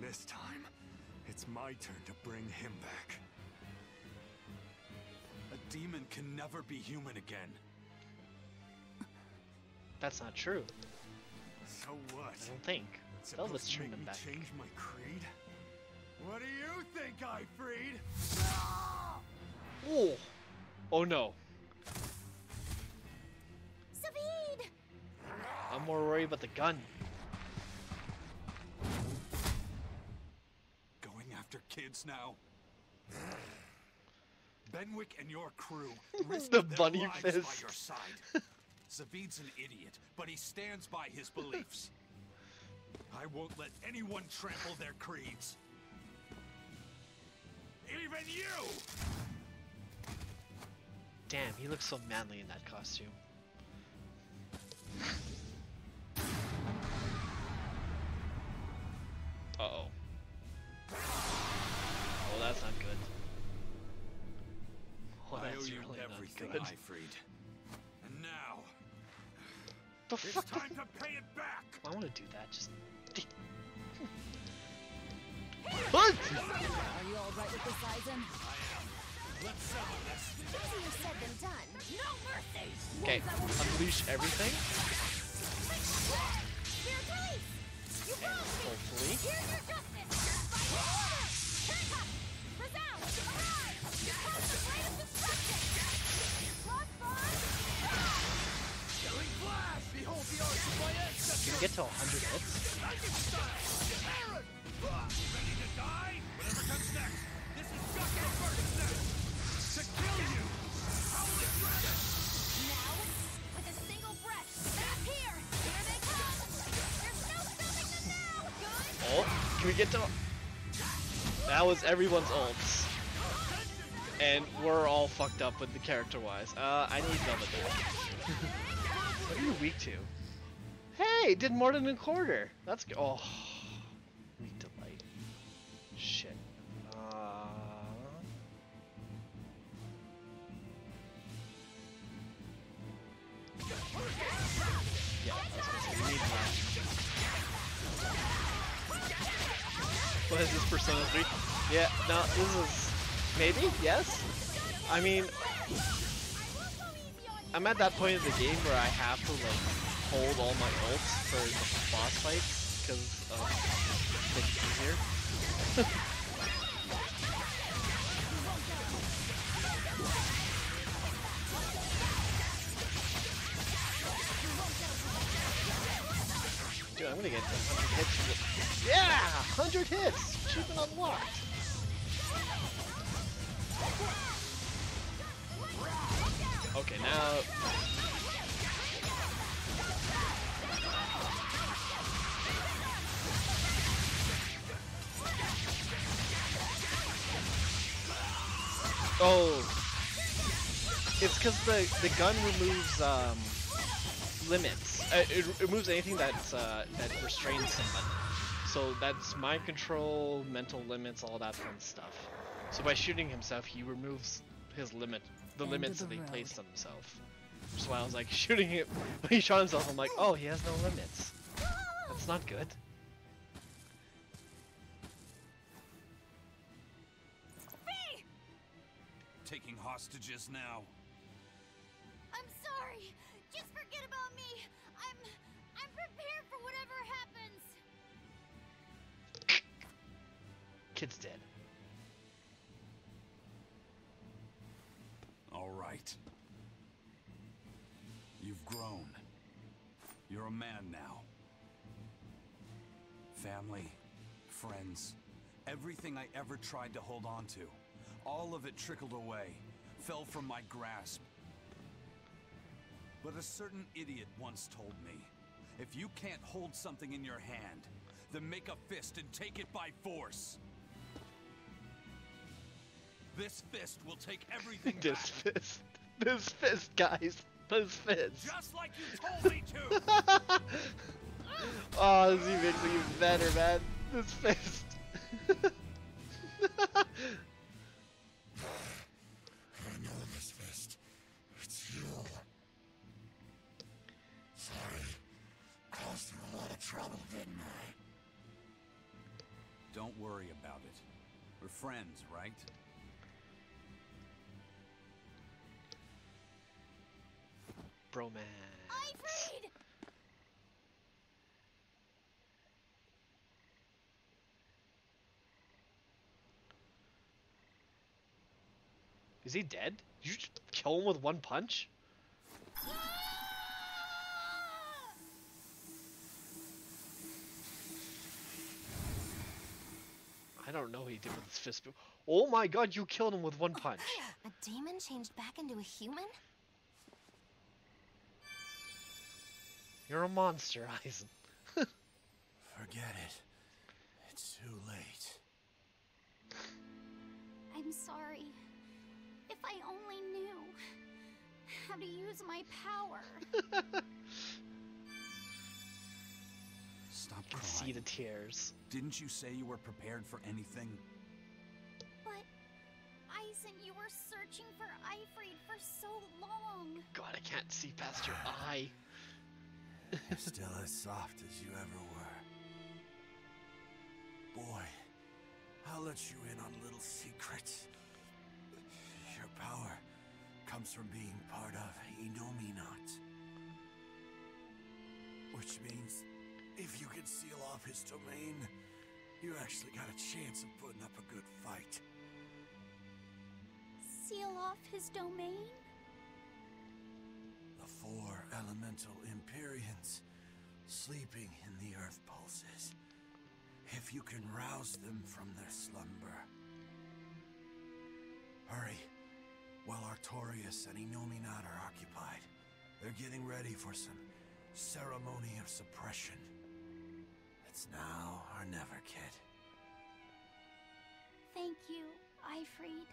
This time, it's my turn to bring him back. A demon can never be human again. That's not true. So what? I don't think. Velvet's turned him back. Change my creed? What do you think, I freed? Oh! Oh no. Savid! I'm more worried about the gun. Going after kids now? Benwick and your crew risked The their bunny lives by fist. your side. Savid's an idiot, but he stands by his beliefs. I won't let anyone trample their creeds. Even you! Damn, he looks so manly in that costume. Uh-oh. Oh, that's not good. Oh, I owe that's you really not everything, good. I freed. And now, The it's fuck? time to pay it back! I want to do that, just... What? Are you alright with this, Aizen? Let's settle this. Easier said than done. No mercy! Okay, unleash everything, Spirit release! You and wronged me! hopefully... Here's your justice! By order! Handcuff! Resound! Arise! Cause the greatest destruction! Crossbars! Killing flash! Behold the arts of my ancestors! Can we get to 100 hits? Ready to die? Whatever comes next. This is just the first step. To kill you! Howling dragon! Now, with a single breath, back here! Here they come! There's no stopping them now! Good? Oh, can we get to... That was everyone's ults. And we're all fucked up with the character-wise. I need Velvet. What are you weak to? Hey, did more than a quarter. That's good. Oh, weak to light. Shit. Yeah, I was gonna say, we need that. What is this, Persona 3? Yeah, no, this is... Maybe? Yes? I mean... I'm at that point of the game where I have to, like, hold all my ults for the boss fights, because of it's easier. Dude, I'm gonna get 100 hits. Yeah! 100 hits! Achievement unlocked! Okay, now... Oh! It's because the gun removes, limits. It removes anything that's that restrains someone. So that's mind control, mental limits, all that fun stuff. So by shooting himself, he removes his limit, the limits that he placed on himself. Which is why I was like shooting him. When he shot himself, I'm like, oh, he has no limits. That's not good. Taking hostages now. I'm sorry. Just forget about me. I'm prepared for whatever happens. Kid's dead. All right. You've grown. You're a man now. Family, friends, everything I ever tried to hold on to, all of it trickled away, fell from my grasp. But a certain idiot once told me, if you can't hold something in your hand, then make a fist and take it by force. This fist will take everything This back. fist. This fist, guys. This fist. Just like you told me to! Oh, this makes it even better, man. This fist. I know this fist. It's you. Sorry. Caused you a lot of trouble, didn't I? Don't worry about it. We're friends, right? Bromance. Ifrid! Is he dead? Did you just kill him with one punch? I don't know what he did with his fist. Oh my god, you killed him with one punch. A demon changed back into a human? You're a monster, Eisen. Forget it. It's too late. I'm sorry. If I only knew how to use my power. Stop I can crying. see the tears. Didn't you say you were prepared for anything? But, Eisen, you were searching for Ifrid for so long. God, I can't see past your eye. You're still as soft as you ever were. Boy, I'll let you in on little secrets. Your power comes from being part of Inominat. Which means, if you can seal off his domain, you actually got a chance of putting up a good fight. Seal off his domain? The 4 elemental Empyreans sleeping in the earth pulses. If you can rouse them from their slumber. Hurry, while Artorias and Inominat are occupied. They're getting ready for some ceremony of suppression. It's now or never, kid. Thank you, Ifrid.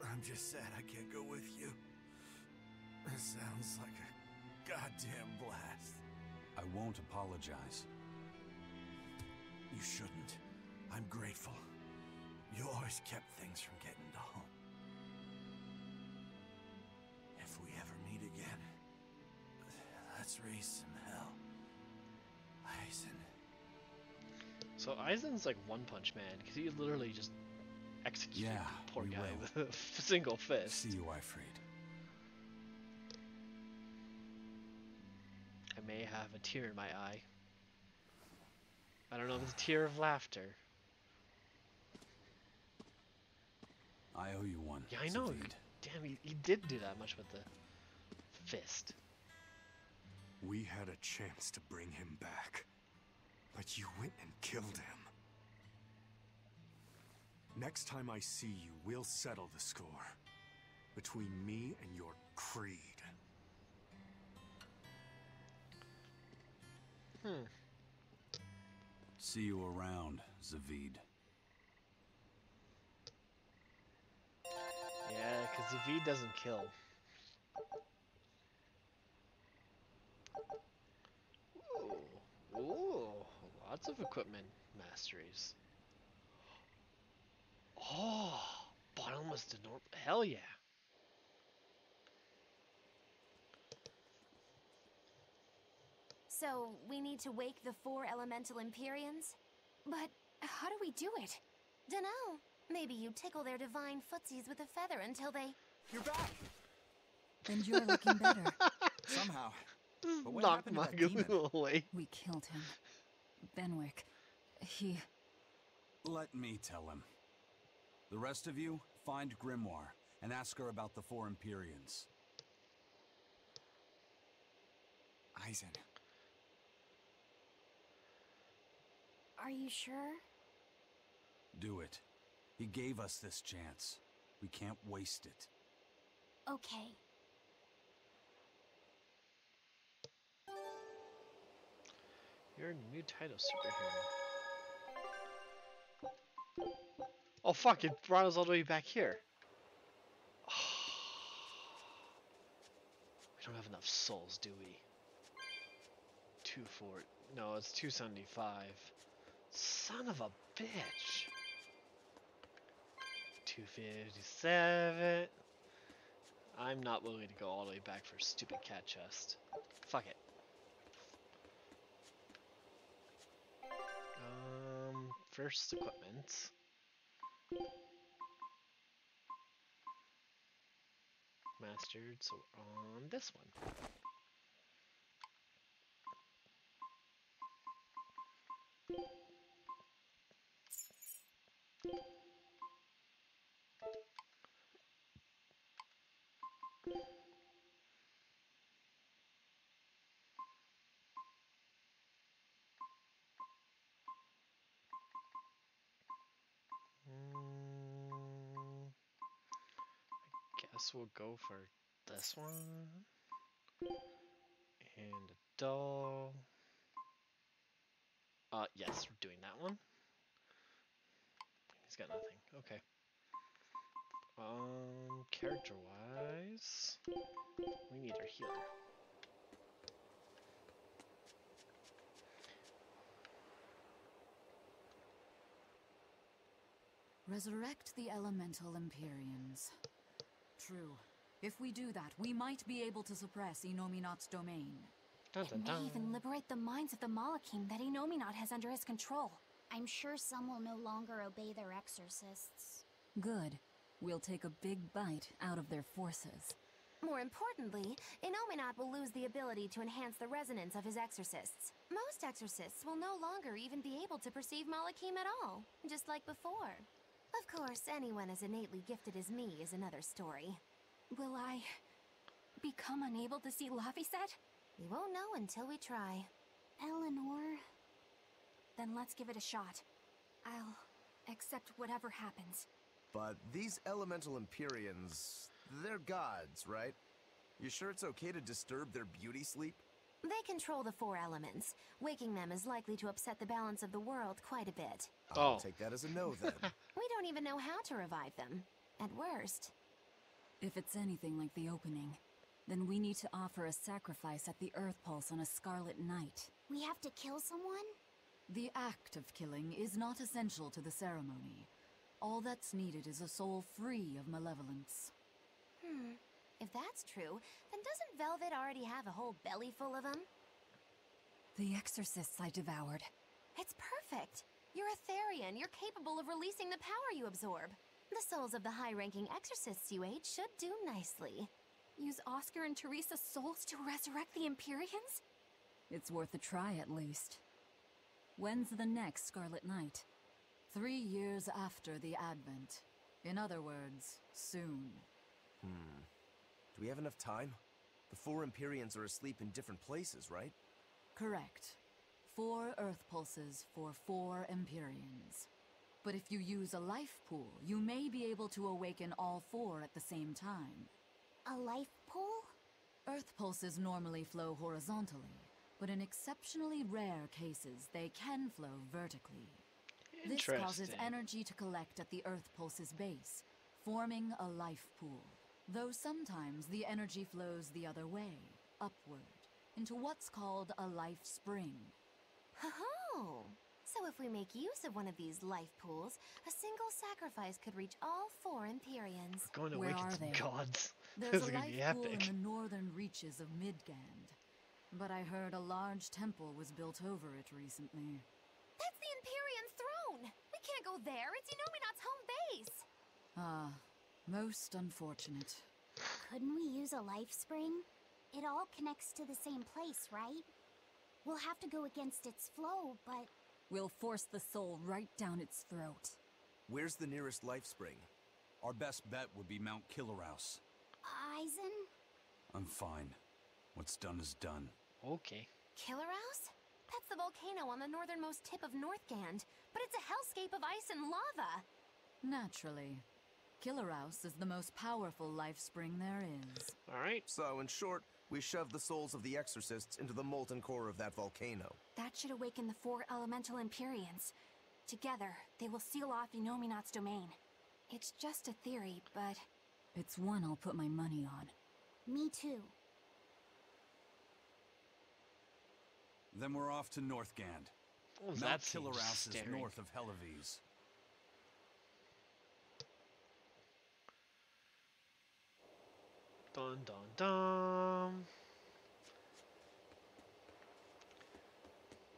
I'm just sad I can't go with you. It sounds like a goddamn blast. I won't apologize. You shouldn't. I'm grateful. You always kept things from getting dull. If we ever meet again, let's raise some hell. Eisen. So Eisen's like One Punch Man, because he literally just executed Yeah, the poor we guy will. with a single fist. See you, Ifrid. I may have a tear in my eye. I don't know if it's a tear of laughter. I owe you one. Yeah, I know. Zaveid. Damn, he did do that much with the fist. We had a chance to bring him back, but you went and killed him. Next time I see you, we'll settle the score between me and your creed. See you around, Zaveid. Yeah, because Zaveid doesn't kill. Ooh. Ooh. Lots of equipment masteries. Oh, bottomless to north. Hell yeah. So, we need to wake the 4 elemental Empyreans? But how do we do it? Dunno. Maybe you tickle their divine footsies with a feather until they... You're back! And you're looking better. Somehow. But what Knock happened to that demon? Magoo away. We killed him. Benwick. He... Let me tell him. The rest of you, find Grimoire and ask her about the 4 Empyreans. Eisen. Are you sure? Do it. He gave us this chance. We can't waste it. Okay. You're a new title superhero. Oh fuck, it brought us all the way back here. We don't have enough souls, do we? 240. No, it's 275. Son of a bitch. 257. I'm not willing to go all the way back for a stupid cat chest. Fuck it. first equipment. Mastered, so we're on this one. Guess we'll go for this one. And a doll. Yes, we're doing that one. He's got nothing. Okay. Character-wise, we need our healer. Resurrect the elemental Empyreans. True. If we do that, we might be able to suppress Inominat's domain. Dun, dun, It dun. may even liberate the minds of the Malakim that Inominat has under his control. I'm sure some will no longer obey their exorcists. Good. We'll take a big bite out of their forces. More importantly, Inominat will lose the ability to enhance the resonance of his exorcists. Most exorcists will no longer even be able to perceive Malakim at all, just like before. Of course, anyone as innately gifted as me is another story. Will I become unable to see Laphicet? We won't know until we try. Eleanor... Then let's give it a shot. I'll accept whatever happens. But these elemental Empyreans, they're gods, right? You sure it's okay to disturb their beauty sleep? They control the 4 elements. Waking them is likely to upset the balance of the world quite a bit. I'll Oh. take that as a no then. We don't even know how to revive them. At worst. If it's anything like the opening, then we need to offer a sacrifice at the Earth Pulse on a Scarlet Night. We have to kill someone? The act of killing is not essential to the ceremony. All that's needed is a soul free of malevolence. If that's true, then doesn't Velvet already have a whole belly full of them? The exorcists I devoured. It's perfect. You're a Therian. You're capable of releasing the power you absorb. The souls of the high-ranking exorcists you ate should do nicely. Use Oscar and Teresa's souls to resurrect the Empyreans? It's worth a try at least. When's the next Scarlet Night? 3 years after the Advent. In other words, soon. Do we have enough time? The 4 Empyreans are asleep in different places, right? Correct. 4 Earth Pulses for 4 Empyreans. But if you use a life pool, you may be able to awaken all 4 at the same time. A life pool? Earth Pulses normally flow horizontally, but in exceptionally rare cases, they can flow vertically. This causes Interesting. energy to collect at the Earth Pulse's base, forming a life pool. Though sometimes the energy flows the other way, upward, into what's called a life spring. Oh, so if we make use of one of these life pools, a single sacrifice could reach all 4 Empyreans. Going to Where awaken are some they? gods. There's This is a gonna life be pool epic. in the northern reaches of Midgand. But I heard a large temple was built over it recently. That's the Empyrean throne! We can't go there, it's Inominat's home base! Ah, most unfortunate. Couldn't we use a life spring? It all connects to the same place, right? We'll have to go against its flow, but... We'll force the soul right down its throat. Where's the nearest life spring? Our best bet would be Mount Killerhouse. Eisen? I'm fine. What's done is done. Okay. Killerhouse? That's the volcano on the northernmost tip of Northgand, but it's a hellscape of ice and lava! Naturally. Killerhouse is the most powerful life spring there is. Alright. So, in short, we shove the souls of the exorcists into the molten core of that volcano. That should awaken the 4 elemental Empyreans. Together, they will seal off Inominat's domain. It's just a theory, but... It's one I'll put my money on. Me too. Then we're off to Northgand. Oh, Mount that seems Killerhouse is scary. north of Hellevese. Dun dun dun.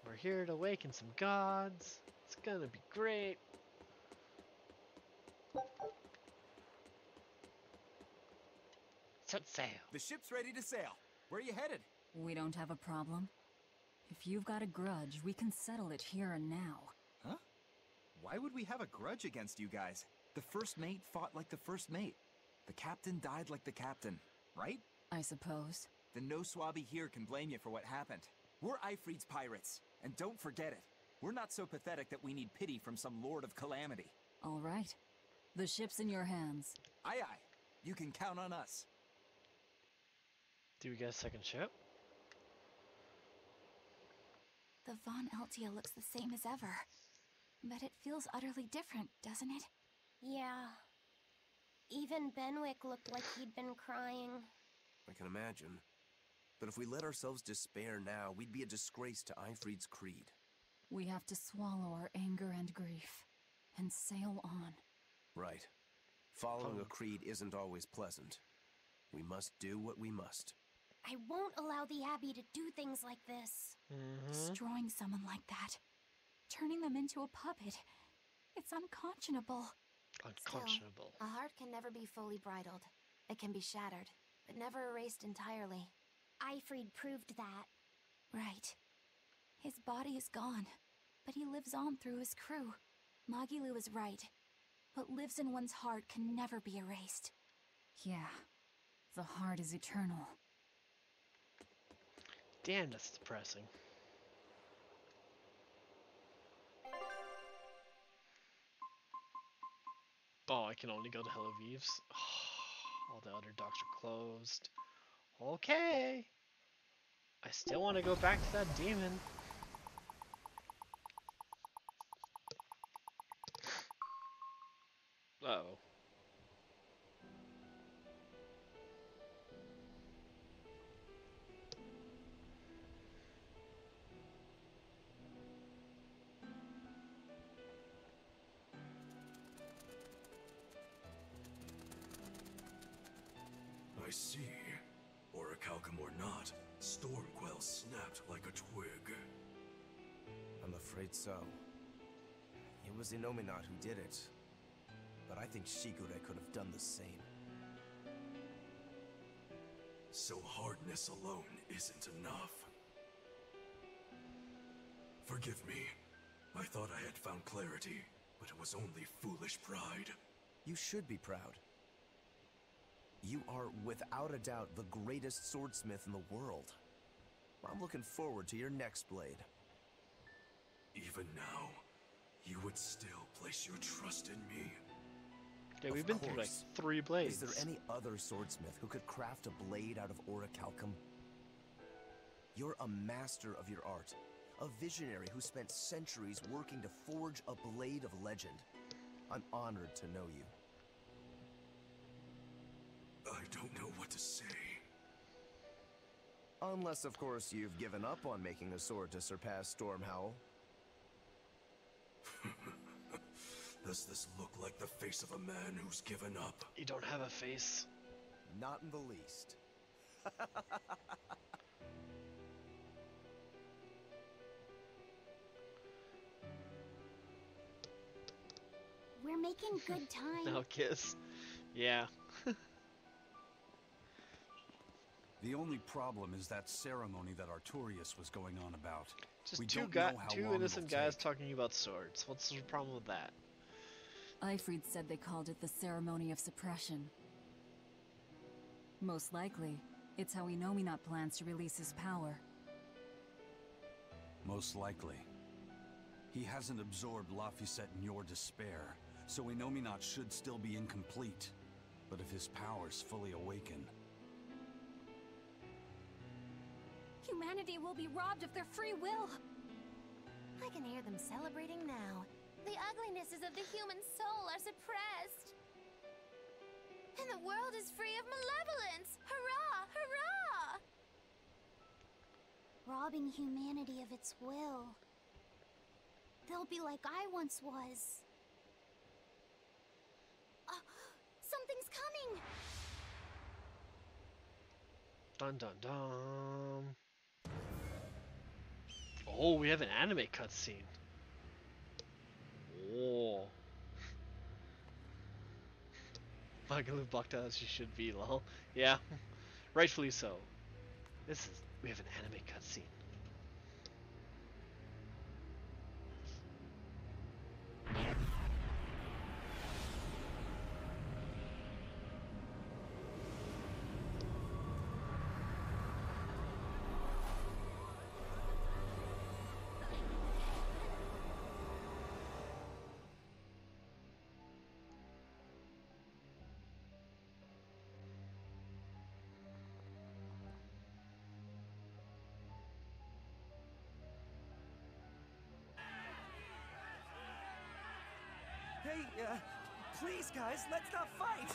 We're here to awaken some gods. It's It's gonna be great. Set sail. The ship's ready to sail. Where are you headed? We don't have a problem. If you've got a grudge, we can settle it here and now. Huh? Why would we have a grudge against you guys? The first mate fought like the first mate. The captain died like the captain, right? I suppose. Then no swabby here can blame you for what happened. We're Ifrit's pirates, and don't forget it. We're not so pathetic that we need pity from some lord of calamity. All right. The ship's in your hands. Aye aye. You can count on us. Do we get a second ship? The Von Eltia looks the same as ever. But it feels utterly different, doesn't it? Yeah. Even Benwick looked like he'd been crying. I can imagine. But if we let ourselves despair now, we'd be a disgrace to Ifrit's creed. We have to swallow our anger and grief, and sail on. Right. Following a creed isn't always pleasant. We must do what we must. I won't allow the Abbey to do things like this. Destroying someone like that. Turning them into a puppet. It's unconscionable. Unconscionable. Still, a heart can never be fully bridled. It can be shattered, but never erased entirely. Ifrit proved that. Right. His body is gone, but he lives on through his crew. Magilu is right. What lives in one's heart can never be erased. Yeah. The heart is eternal. Damn, that's depressing. Oh, I can only go to Hell of Eves. All the other docks are closed. Okay. I still want to go back to that demon. Uh-oh. I see. Orichalcum or not, Stormquell snapped like a twig. I'm afraid so. It was Inominat who did it. But I think Shigure could have done the same. So hardness alone isn't enough. Forgive me. I thought I had found clarity, but it was only foolish pride. You should be proud. You are, without a doubt, the greatest swordsmith in the world. I'm looking forward to your next blade. Even now, you would still place your trust in me. Yeah, we've Of been through like course. 3 blades. Is there any other swordsmith who could craft a blade out of Orichalcum? You're a master of your art, a visionary who spent centuries working to forge a blade of legend. I'm honored to know you. I don't know what to say. Unless, of course, you've given up on making a sword to surpass Stormhowl. Does this look like the face of a man who's given up? You don't have a face. Not in the least. We're making good time. No kiss. Yeah. The only problem is that ceremony that Artorias was going on about. Just We two don't know how two long innocent it'll guys take. talking about swords. What's the problem with that? Ifrit said they called it the ceremony of suppression. Most likely, it's how Inominat plans to release his power. Most likely. He hasn't absorbed Laphicet in your despair, so Inominat should still be incomplete. But if his powers fully awaken... Humanity will be robbed of their free will. I can hear them celebrating now. The uglinesses of the human soul are suppressed. And the world is free of malevolence! Hurrah! Hurrah! Robbing humanity of its will. They'll be like I once was. Something's coming! Dun dun dun. Oh, we have an anime cutscene. Oh. Magalu blocked out as she should be, lol. Yeah, rightfully so. We have an anime cutscene. Hey, please, guys, let's not fight!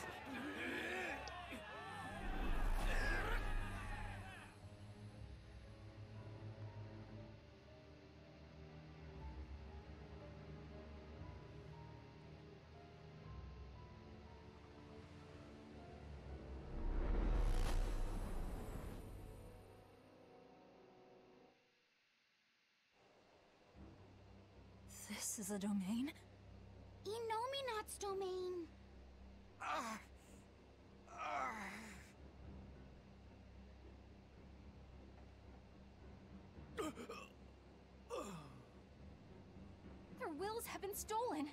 This is a domain? Inominat's domain. Their wills have been stolen.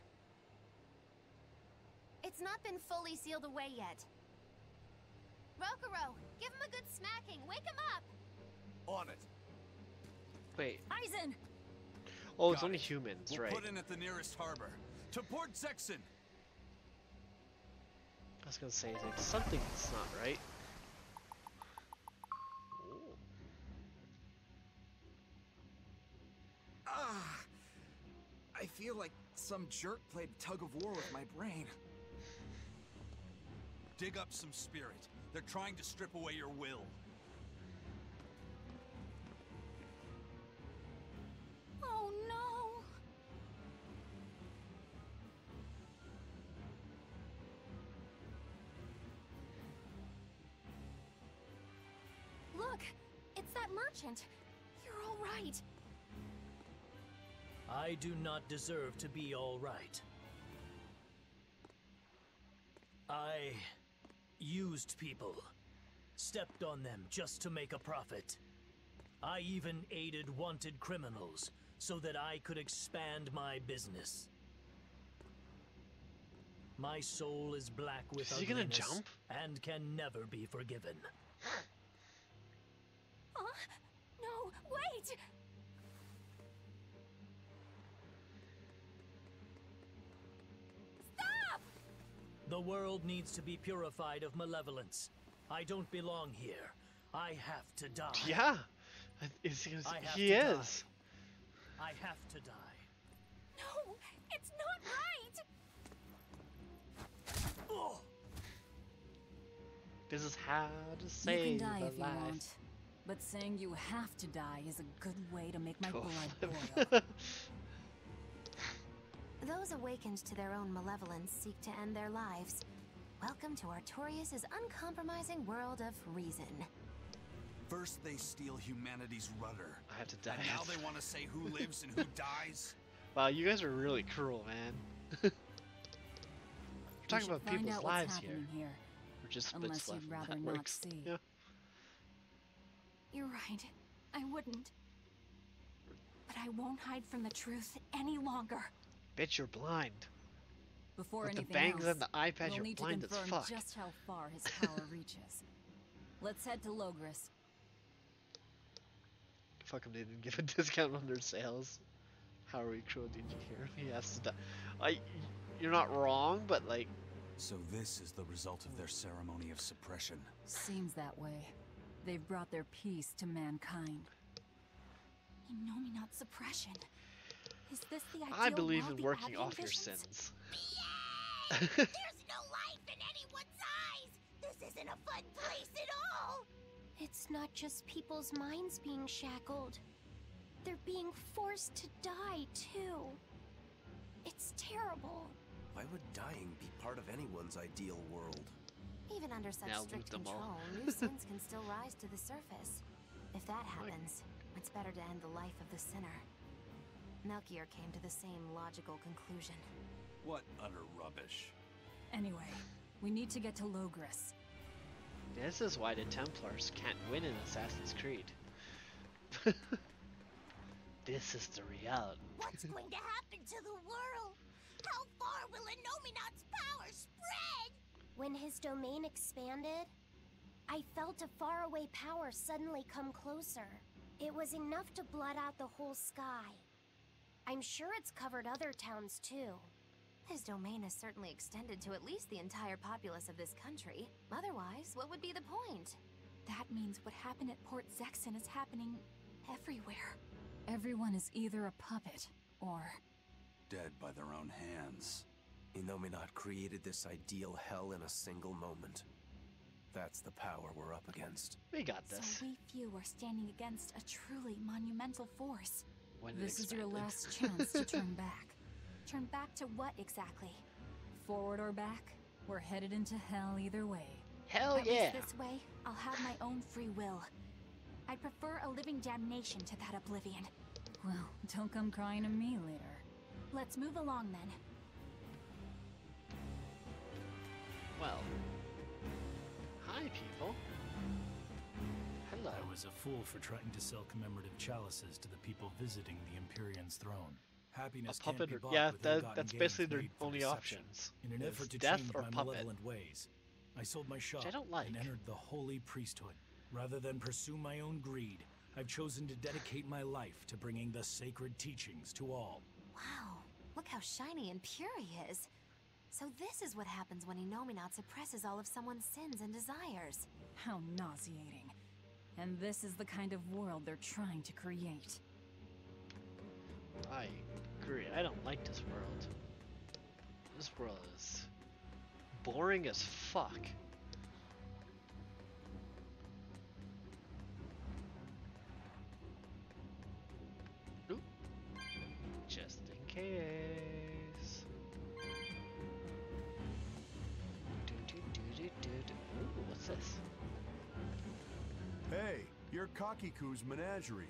It's not been fully sealed away yet. Rokuro, give him a good smacking. Wake him up. On it. Wait. Aizen! Oh, it's Got only it. humans, We'll right? put in at the nearest harbor. To Port Zexen! I was gonna say, like, something's not right. I feel like some jerk played tug of war with my brain. Dig up some spirit. They're trying to strip away your will. Oh no! Look! It's that merchant! You're all right! I do not deserve to be all right. I used people, stepped on them just to make a profit. I even aided wanted criminals so that I could expand my business. My soul is black with Is he gonna ugliness jump? and can never be forgiven. No, wait! Stop! The world needs to be purified of malevolence. I don't belong here. I have to die. Yeah, is he, I have he to is. die. I have to die. No, it's not right! Oh! This is how to You save can die a if you life. want, but saying you have to die is a good way to make my Oh. blood boil. Those awakened to their own malevolence seek to end their lives. Welcome to Artorias' uncompromising world of reason. First they steal humanity's rudder. I have to die. And now they want to say who lives and who dies? Wow, you guys are really cruel, man. We're talking should about find people's out what's lives here. happening here. Or just Unless bits left you'd from rather that not works. see. Yeah. You're right. I wouldn't. But I won't hide from the truth any longer. Bitch, you're blind. Before With the anything bangs else, and the eye patch, we'll you're need blind to as confirm fuck. just how far his power reaches. Let's head to Logris. Fuck him, they didn't give a discount on their sales. How are we cruel, did you hear? He has to die. You're not wrong, but like... So this is the result of their ceremony of suppression. Seems that way. They've brought their peace to mankind. Inominat suppression. Is this the ideal I believe world in the working Avian off your visions? sins. There's no life in anyone's eyes! This isn't a fun place at all! It's not just people's minds being shackled. They're being forced to die, too. It's terrible. Why would dying be part of anyone's ideal world? Even under such Now strict loot them all. control, new sins can still rise to the surface. If that happens, it's better to end the life of the sinner. Melchior came to the same logical conclusion. What utter rubbish. Anyway, we need to get to Logris. This is why the Templars can't win in Assassin's Creed. This is the reality. What's going to happen to the world? How far will Innominat's power spread? When his domain expanded, I felt a faraway power suddenly come closer. It was enough to blot out the whole sky. I'm sure it's covered other towns too. His domain has certainly extended to at least the entire populace of this country. Otherwise, what would be the point? That means what happened at Port Zexen is happening everywhere. Everyone is either a puppet, or... Dead by their own hands. Innominat created this ideal hell in a single moment. That's the power we're up against. We got this. So we few are standing against a truly monumental force. When it This is your expanded. last chance to turn back. Turn back to what exactly? Forward or back? We're headed into hell either way. Hell At yeah! least this way, I'll have my own free will. I'd prefer a living damnation to that oblivion. Well, don't come crying to me later. Let's move along then. Well. Hi, people. Hello. I was a fool for trying to sell commemorative chalices to the people visiting the Empyrean's throne. Happiness A puppet can't be or... bought Yeah, with that's ill-gotten basically gains their made for only deception. options. In an It's effort to death change or my puppet. malevolent ways, I sold my shop I don't like. and entered the holy priesthood. Rather than pursue my own greed, I've chosen to dedicate my life to bringing the sacred teachings to all. Wow, look how shiny and pure he is. So this is what happens when Innominat suppresses all of someone's sins and desires. How nauseating. And this is the kind of world they're trying to create. I agree. I don't like this world. This world is boring as fuck. Oop. Just in case. Ooh, what's this? Hey, you're Kakiku's menagerie.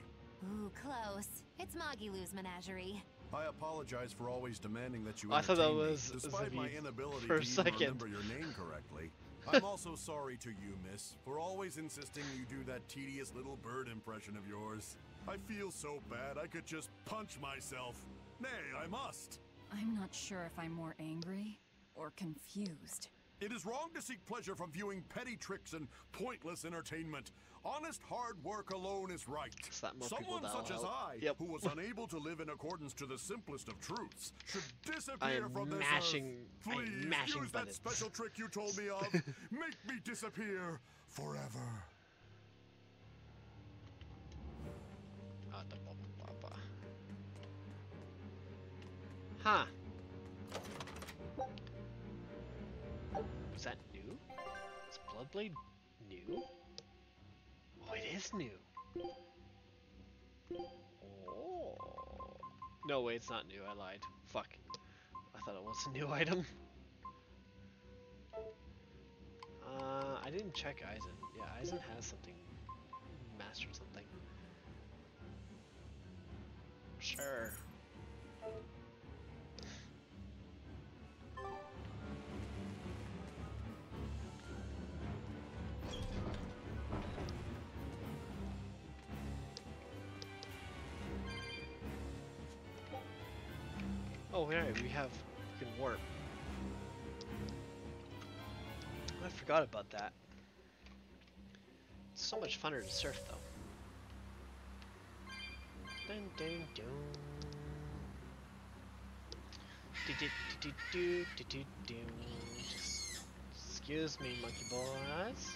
Ooh, close. It's Magilou's menagerie. I apologize for always demanding that you I thought that entertain me, was despite my Ziggy inability for to a even second. remember your name correctly. I'm also sorry to you, miss, for always insisting you do that tedious little bird impression of yours. I feel so bad I could just punch myself. Nay, I must. I'm not sure if I'm more angry or confused. It is wrong to seek pleasure from viewing petty tricks and pointless entertainment. Honest hard work alone is right. Slap more people Someone down, such as help. I, Yep. who was unable to live in accordance to the simplest of truths, should I disappear am from this mashing. earth. I am Please mashing use buttons. that special trick you told me of. Make me disappear forever. Huh. Was that new? Is Bloodblade new? Oh, it is new. Oh. No, wait, it's not new. I lied. Fuck. I thought it was a new item. I didn't check Eisen. Yeah, Eisen has something. Mastered something. Sure. Oh, yeah, we have. We can warp. I forgot about that. It's so much funner to surf, though. Dun dun dun. Excuse me, monkey boys.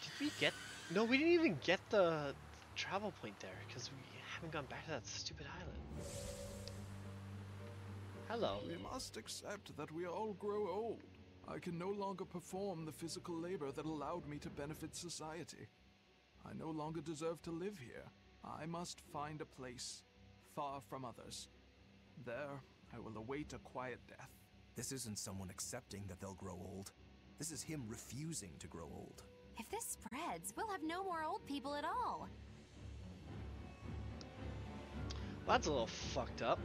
Did we get? No, we didn't even get the travel point there because we haven't gone back to that stupid island. Hello. We must accept that we all grow old. I can no longer perform the physical labor that allowed me to benefit society. I no longer deserve to live here. I must find a place far from others. There, I will await a quiet death. This isn't someone accepting that they'll grow old. This is him refusing to grow old. If this spreads, we'll have no more old people at all. That's a little fucked up.